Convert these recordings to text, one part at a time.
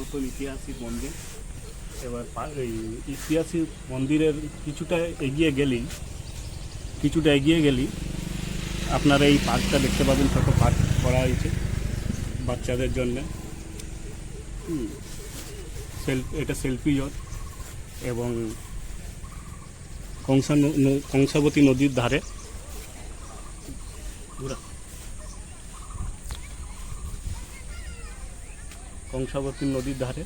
পুরাতন ঐতিহাসিক মন্দির। এবার এই ঐতিহাসিক মন্দিরের কিছুটা এগিয়ে গেলেই আপনারা এই পার্কটা দেখতে পাবেন। ছোট পার্ক করা হয়েছে বাচ্চাদের জন্য। এটা সেলফি জোন এবং কংসাবতী নদীর ধারে। কংসাবতী নদীর ধারে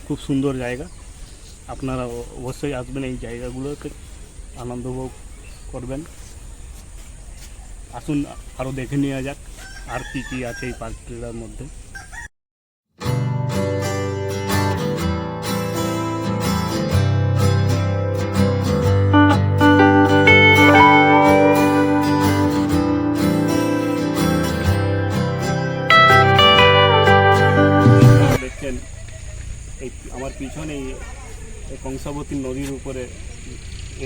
খুব সুন্দর জায়গা। আপনারা অবশ্যই আসবেন, এই জায়গাগুলোতে আনন্দ উপভোগ করবেন। আসুন আরও দেখে নেওয়া যাক আর কি কি আছে এই পার্কটার মধ্যে। দেখছেন এই আমার পিছনে এই কংসাবতী নদীর উপরে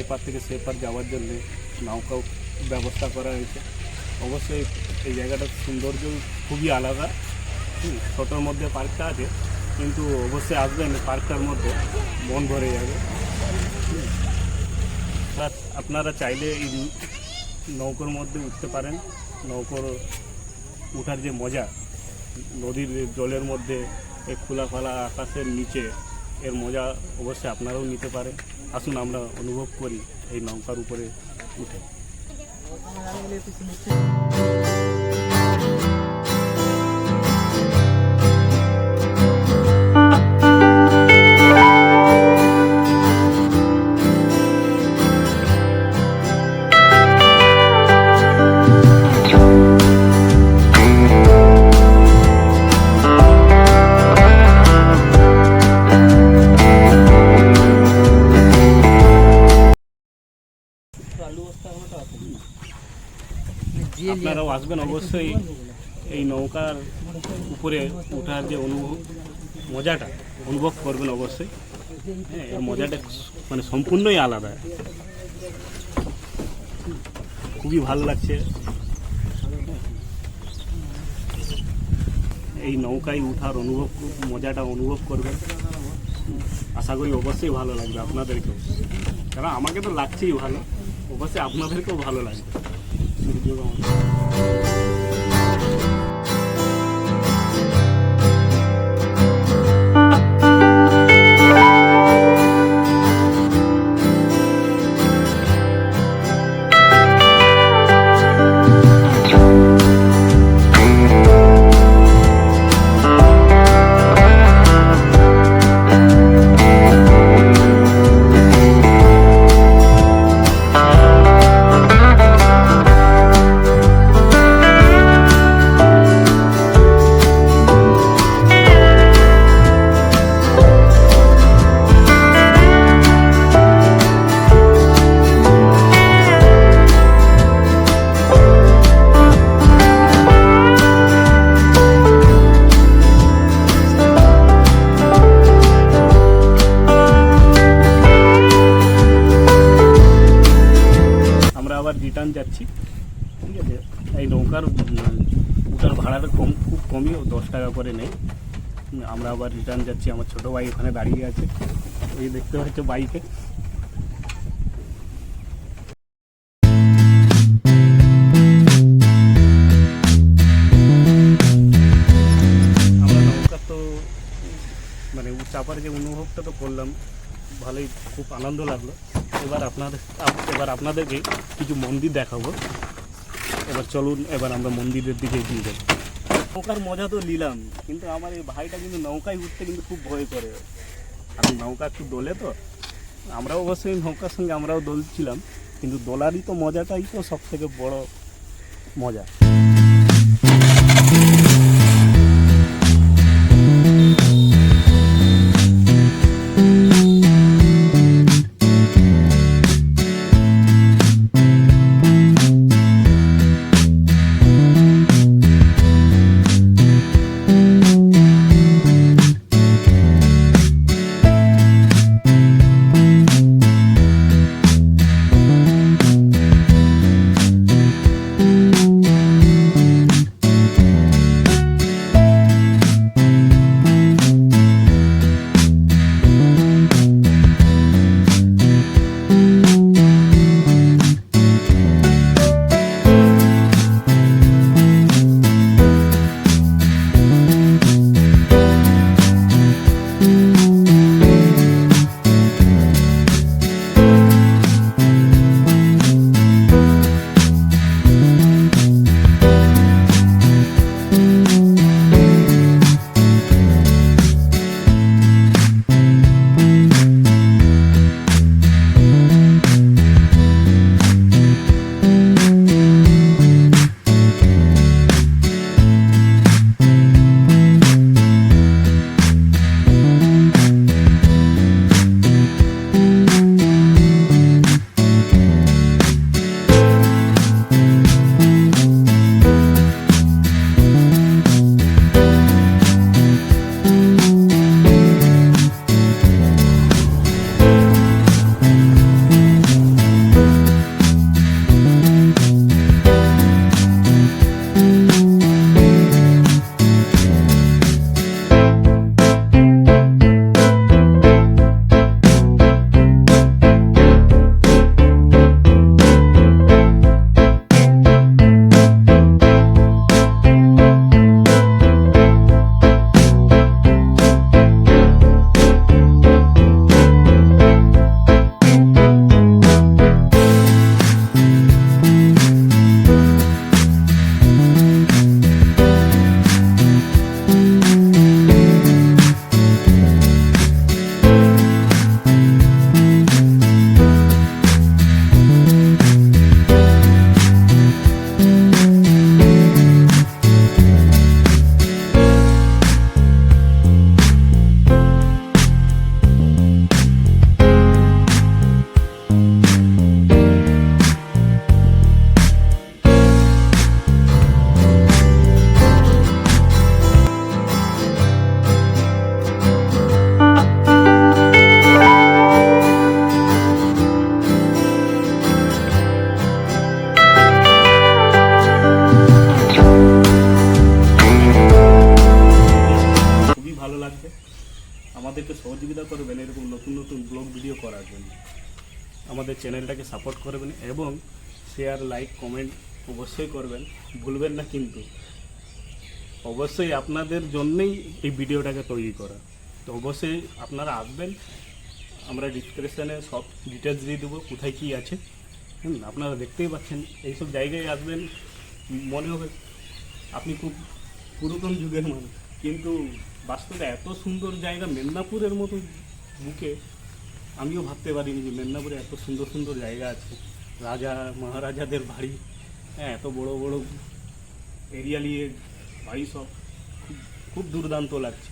এপার থেকে সেপার যাওয়ার জন্য নৌকাও ব্যবস্থা করা হয়েছে। অবশ্যই এই জায়গাটার সৌন্দর্য খুবই আলাদা। ছোটোর মধ্যে পার্কটা আছে, কিন্তু অবশ্যই আসবেন, পার্কটার মধ্যে মন ভরে যাবে। আপনারা চাইলে এই নৌকোর মধ্যে উঠতে পারেন। নৌকোর উঠার যে মজা, নদীর জলের মধ্যে এই খোলা আকাশের নিচে, এর মজা অবশ্যই আপনারাও নিতে পারেন। আসুন আমরা অনুভব করি এই নৌকার উপরে উঠে। আপনারাও আসবেন অবশ্যই, এই নৌকার উপরে ওঠার যে মজাটা অনুভব করবেন অবশ্যই। হ্যাঁ, এর মজাটা মানে সম্পূর্ণই আলাদা, খুবই ভালো লাগছে। এই নৌকায় ওঠার মজাটা অনুভব করবেন। আশা করি অবশ্যই ভালো লাগবে আপনাদেরকেও, কারণ আমাকে তো লাগছেই ভালো, অবশ্যই আপনাদেরকেও ভালো লাগবে। রিটার্ন যাচ্ছি, ঠিক আছে। এই নৌকার ওটার ভাড়াটা খুব কমই, 10 টাকা করে নেই। আমরা আবার রিটার্ন যাচ্ছি। আমার ছোটো ভাই ওখানে দাঁড়িয়ে আছে, এই দেখতে পাচ্ছ বাইকে। আমরা নৌকা তো মানে চাপার যে অনুভবটা তো করলাম, ভালোই, খুব আনন্দ লাগলো। এবার আপনাদেরকে কিছু মন্দির দেখাবো। এবার চলুন, এবার আমরা মন্দিরের দিকে এগিয়ে যাই। নৌকার মজা তো নিলাম, কিন্তু আমার এই ভাইটা কিন্তু নৌকায় উঠতে কিন্তু খুব ভয় করে। আর নৌকা একটু দোলে তো, আমরাও অবশ্যই নৌকার সঙ্গে আমরাও দোলছিলাম, কিন্তু দোলারই তো মজাটাই তো সব থেকে বড় মজা। আমাদেরকে সহযোগিতা করবেন এরকম নতুন নতুন ব্লগ ভিডিও করার জন্য। আমাদের চ্যানেলটাকে সাপোর্ট করবেন এবং শেয়ার, লাইক, কমেন্ট অবশ্যই করবেন, ভুলবেন না কিন্তু। অবশ্যই আপনাদের জন্যই এই ভিডিওটাকে তৈরি করা। তো অবশ্যই আপনারা আসবেন, আমরা ডিসক্রিপশানে সব ডিটেলস দিয়ে দেবো কোথায় কী আছে। আপনারা দেখতেই পাচ্ছেন, এইসব জায়গায় আসবেন মনে হবে আপনি খুব পুরাতন যুগের মানুষ, কিন্তু বাস্তবে এত সুন্দর জায়গা মেদিনীপুরের মতো বুকে আমিও ভাবতে পারিনি যে মেদিনীপুরে এত সুন্দর সুন্দর জায়গা আছে। রাজা মহারাজাদের বাড়ি, হ্যাঁ, এত বড় বড় এরিয়া নিয়ে বাড়ি, সব খুব দুর্দান্ত লাগছে।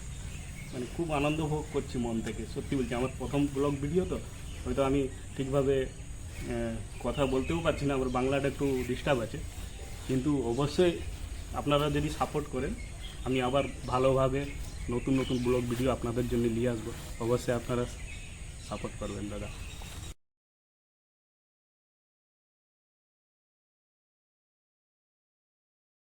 মানে খুব আনন্দ ভোগ করছি মন থেকে, সত্যি বলছি। আমার প্রথম ব্লগ ভিডিও তো, হয়তো আমি ঠিকভাবে কথা বলতেও পারছি না, আমার বাংলাটা একটু ডিস্টার্ব আছে, কিন্তু অবশ্যই আপনারা যদি সাপোর্ট করেন আমি আবার ভালোভাবে নতুন নতুন ব্লগ ভিডিও আপনাদের জন্য নিয়ে আসবো। অবশ্যই আপনারা সাপোর্ট করবেন দাদা।